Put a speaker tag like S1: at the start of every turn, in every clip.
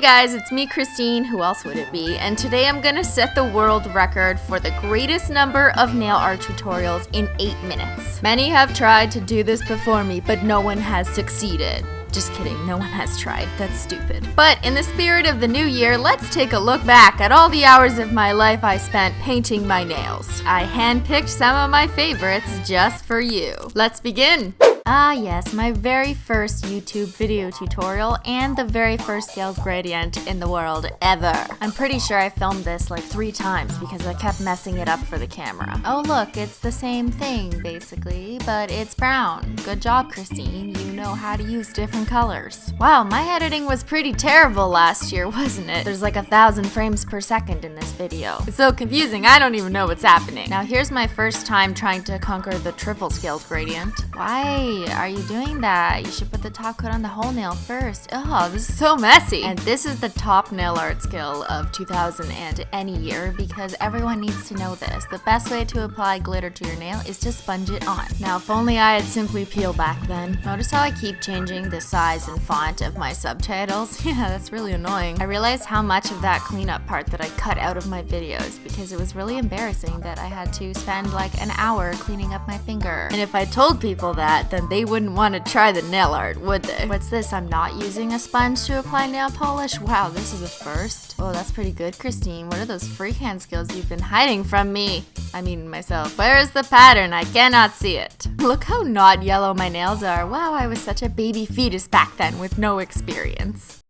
S1: guys, it's me, Christine, who else would it be? And today I'm gonna set the world record for the greatest number of nail art tutorials in 8 minutes. Many have tried to do this before me, but no one has succeeded. Just kidding, no one has tried. That's stupid. But in the spirit of the new year, let's take a look back at all the hours of my life I spent painting my nails. I handpicked some of my favorites just for you. Let's begin. Ah yes, my very first YouTube video tutorial and the very first scaled gradient in the world ever. I'm pretty sure I filmed this like 3 times because I kept messing it up for the camera. Oh look, it's the same thing basically, but it's brown. Good job, Christine. You know how to use different colors. Wow, my editing was pretty terrible last year, wasn't it? There's like 1,000 frames per second in this video. It's so confusing, I don't even know what's happening. Now here's my first time trying to conquer the triple scaled gradient. Why are you doing that? You should put the top coat on the whole nail first. Oh, this is so messy. And this is the top nail art skill of 2000 and any year because everyone needs to know this. The best way to apply glitter to your nail is to sponge it on. Now, if only I had simply peel back then. Notice how I keep changing the size and font of my subtitles? Yeah, that's really annoying. I realized how much of that cleanup part that I cut out of my videos because it was really embarrassing that I had to spend like an hour cleaning up my finger. And if I told people that, then they wouldn't want to try the nail art, would they? What's this? I'm not using a sponge to apply nail polish? Wow, this is a first. Oh, that's pretty good, Christine. What are those freehand skills you've been hiding from me? I mean, myself. Where is the pattern? I cannot see it. Look how not yellow my nails are. Wow, I was such a baby fetus back then with no experience.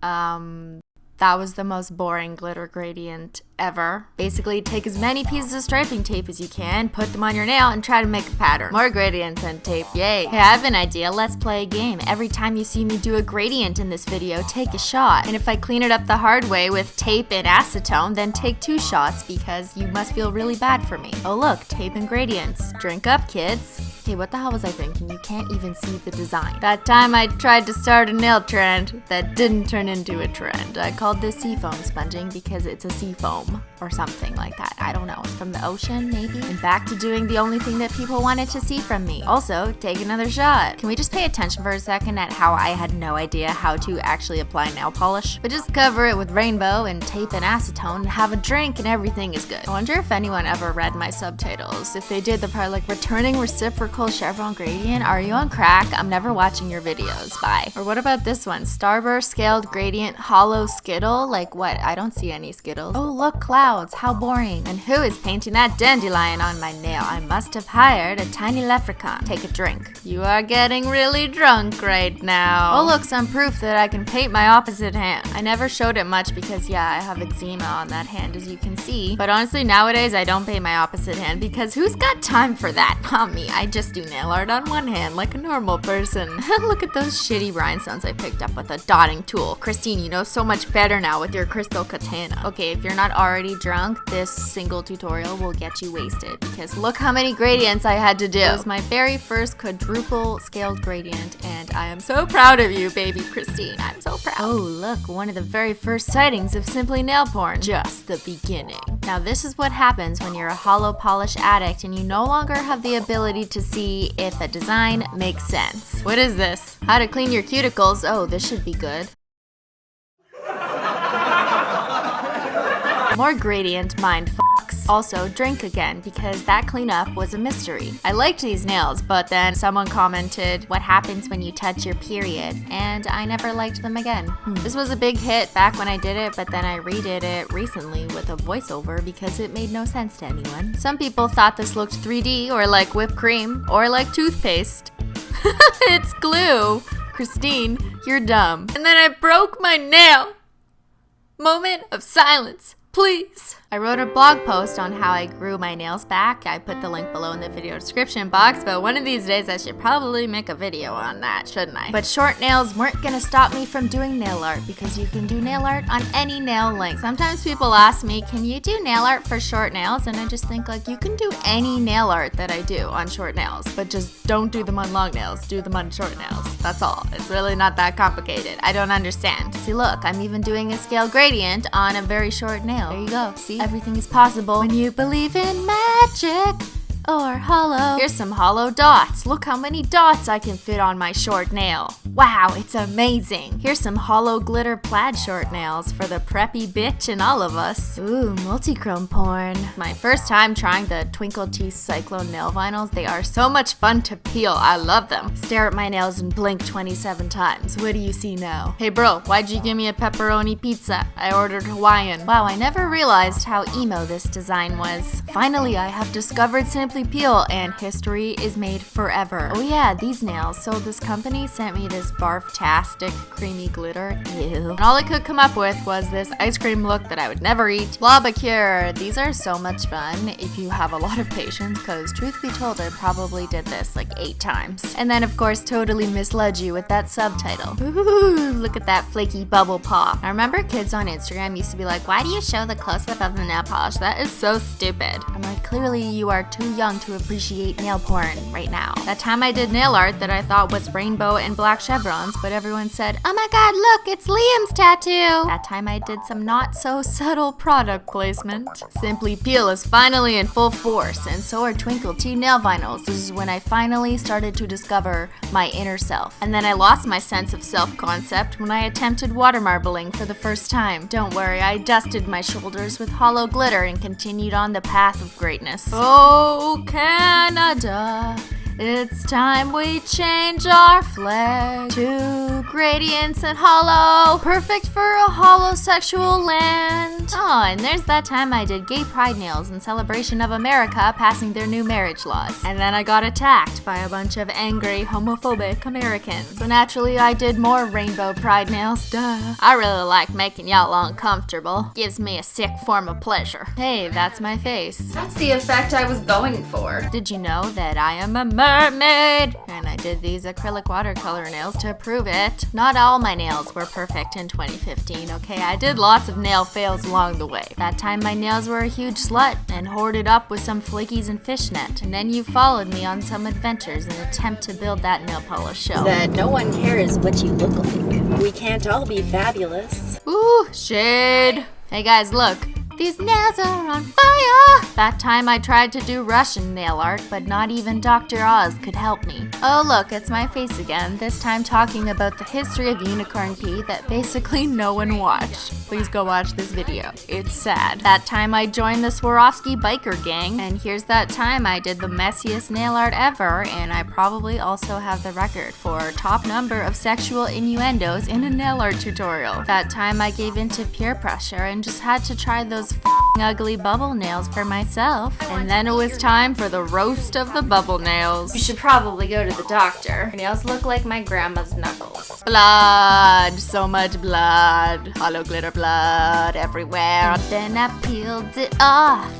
S1: That was the most boring glitter gradient ever. Basically, take as many pieces of striping tape as you can, put them on your nail, and try to make a pattern. More gradients and tape, yay. Hey, I have an idea, let's play a game. Every time you see me do a gradient in this video, take a shot. And if I clean it up the hard way with tape and acetone, then take 2 shots because you must feel really bad for me. Oh look, tape and gradients. Drink up, kids. Okay, what the hell was I thinking? You can't even see the design. That time I tried to start a nail trend that didn't turn into a trend. I called this seafoam sponging because it's a seafoam or something like that. I don't know. It's from the ocean, maybe? And back to doing the only thing that people wanted to see from me. Also, take another shot. Can we just pay attention for a second at how I had no idea how to actually apply nail polish? But just cover it with rainbow and tape and acetone, have a drink, and everything is good. I wonder if anyone ever read my subtitles. If they did, the part like returning reciprocal chevron gradient. Are you on crack? I'm never watching your videos. Bye. Or what about this one? Starburst scaled gradient holo skittle? Like what? I don't see any skittles. Oh look, clouds. How boring. And who is painting that dandelion on my nail? I must have hired a tiny leprechaun. Take a drink. You are getting really drunk right now. Oh look, some proof that I can paint my opposite hand. I never showed it much because yeah, I have eczema on that hand as you can see. But honestly, nowadays I don't paint my opposite hand because who's got time for that? Not me. I just do nail art on one hand like a normal person. Look at those shitty rhinestones I picked up with a dotting tool. Christine, you know so much better now with your crystal katana. Okay, if you're not already drunk, this single tutorial will get you wasted because look how many gradients I had to do. It was my very first quadruple scaled gradient and I am so proud of you, baby Christine. I'm so proud. Oh, look, one of the very first sightings of Simply Nail Porn. Just the beginning. Now this is what happens when you're a holo polish addict and you no longer have the ability to see if a design makes sense. What is this? How to clean your cuticles? Oh, this should be good. More gradient mind fucks. Also, drink again because that cleanup was a mystery. I liked these nails, but then someone commented, what happens when you touch your period? And I never liked them again. This was a big hit back when I did it, but then I redid it recently with a voiceover because it made no sense to anyone. Some people thought this looked 3D or like whipped cream or like toothpaste. It's glue. Christine, you're dumb. And then I broke my nail. Moment of silence. Please. I wrote a blog post on how I grew my nails back. I put the link below in the video description box, but one of these days I should probably make a video on that, shouldn't I? But short nails weren't gonna stop me from doing nail art because you can do nail art on any nail length. Sometimes people ask me, can you do nail art for short nails? And I just think like, you can do any nail art that I do on short nails, but just don't do them on long nails, do them on short nails. That's all. It's really not that complicated. I don't understand. See, look, I'm even doing a scale gradient on a very short nail. There you go, see? Everything is possible when you believe in magic. or hollow. Here's some hollow dots. Look how many dots I can fit on my short nail. Wow, it's amazing. Here's some hollow glitter plaid short nails for the preppy bitch in all of us. Ooh, multichrome porn. My first time trying the Twinkle Teeth Cyclone nail vinyls. They are so much fun to peel. I love them. Stare at my nails and blink 27 times. What do you see now? Hey bro, why'd you give me a pepperoni pizza? I ordered Hawaiian. Wow, I never realized how emo this design was. Finally, I have discovered Simply Peel and history is made forever. Oh yeah, these nails. So this company sent me this barf-tastic creamy glitter. Ew. And all I could come up with was this ice cream look that I would never eat. Blobbicure. These are so much fun if you have a lot of patience, because truth be told, I probably did this like 8 times. And then of course totally misled you with that subtitle. Ooh, look at that flaky bubble pop. I remember kids on Instagram used to be like, why do you show the close-up of the nail polish? That is so stupid. I'm like, clearly you are too young to appreciate nail porn right now. That time I did nail art that I thought was rainbow and black chevrons, but everyone said, oh my god, look, it's Liam's tattoo. That time I did some not so subtle product placement. Simply Peel is finally in full force, and so are Twinkle Tea nail vinyls. This is when I finally started to discover my inner self. And then I lost my sense of self-concept when I attempted watermarbling for the first time. Don't worry, I dusted my shoulders with hollow glitter and continued on the path of greatness. Oh, Canada, it's time we change our flag to gradients and hollow. Perfect for a holosexual land. Oh, and there's that time I did gay pride nails in celebration of America passing their new marriage laws. And then I got attacked by a bunch of angry, homophobic Americans. So naturally I did more rainbow pride nails. Duh. I really like making y'all uncomfortable. Gives me a sick form of pleasure. Hey, that's my face. That's the effect I was going for. Did you know that I am a mermaid? And I did these acrylic watercolor nails to prove it. Not all my nails were perfect in 2015, okay? I did lots of nail fails along the way. That time my nails were a huge slut and hoarded up with some flickies and fishnet. And then you followed me on some adventures in an attempt to build that nail polish show.
S2: That no one cares what you look like. We can't all be fabulous.
S1: Ooh, shade. Hey guys, look. These nails are on fire! That time I tried to do Russian nail art, but not even Dr. Oz could help me. Oh look, it's my face again, this time talking about the history of unicorn pee that basically no one watched. Please go watch this video. It's sad. That time I joined the Swarovski biker gang, and here's that time I did the messiest nail art ever, and I probably also have the record for top number of sexual innuendos in a nail art tutorial. That time I gave in to peer pressure and just had to try those ugly bubble nails for myself. And then it was time for the roast of the bubble nails. You should probably go to the doctor. Her nails look like my grandma's knuckles. Blood, so much blood. Hollow glitter blood everywhere. Then I peeled it off.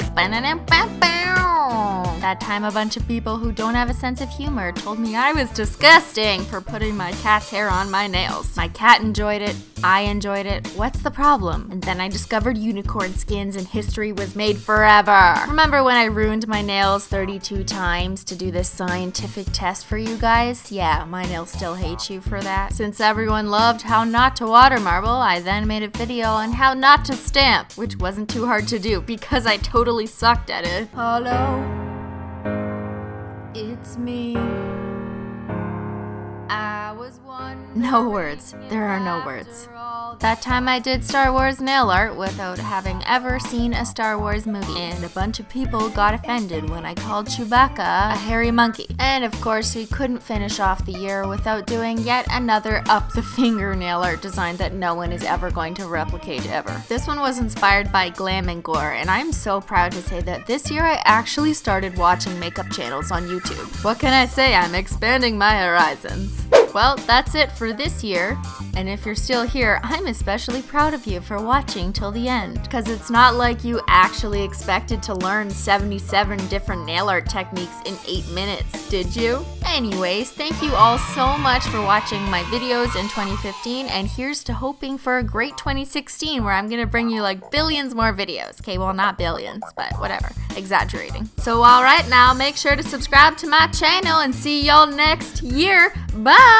S1: That time a bunch of people who don't have a sense of humor told me I was disgusting for putting my cat's hair on my nails. My cat enjoyed it, I enjoyed it, what's the problem? And then I discovered unicorn skins and history was made forever. Remember when I ruined my nails 32 times to do this scientific test for you guys? Yeah, my nails still hate you for that. Since everyone loved how not to watermarble, I then made a video on how not to stamp, which wasn't too hard to do because I totally sucked at it. Hello, it's me. I was wondering. No words. There are no words. That time I did Star Wars nail art without having ever seen a Star Wars movie, and a bunch of people got offended when I called Chewbacca a hairy monkey. And of course we couldn't finish off the year without doing yet another up the finger nail art design that no one is ever going to replicate ever. This one was inspired by glam and gore, and I'm so proud to say that this year I actually started watching makeup channels on YouTube. What can I say? I'm expanding my horizons. Well, that's it for this year, and if you're still here, I'm especially proud of you for watching till the end, because it's not like you actually expected to learn 77 different nail art techniques in 8 minutes, did you? Anyways, thank you all so much for watching my videos in 2015, and here's to hoping for a great 2016 where I'm gonna bring you like billions more videos. Okay, well not billions, but whatever, exaggerating. So alright, now make sure to subscribe to my channel and see y'all next year. Bye!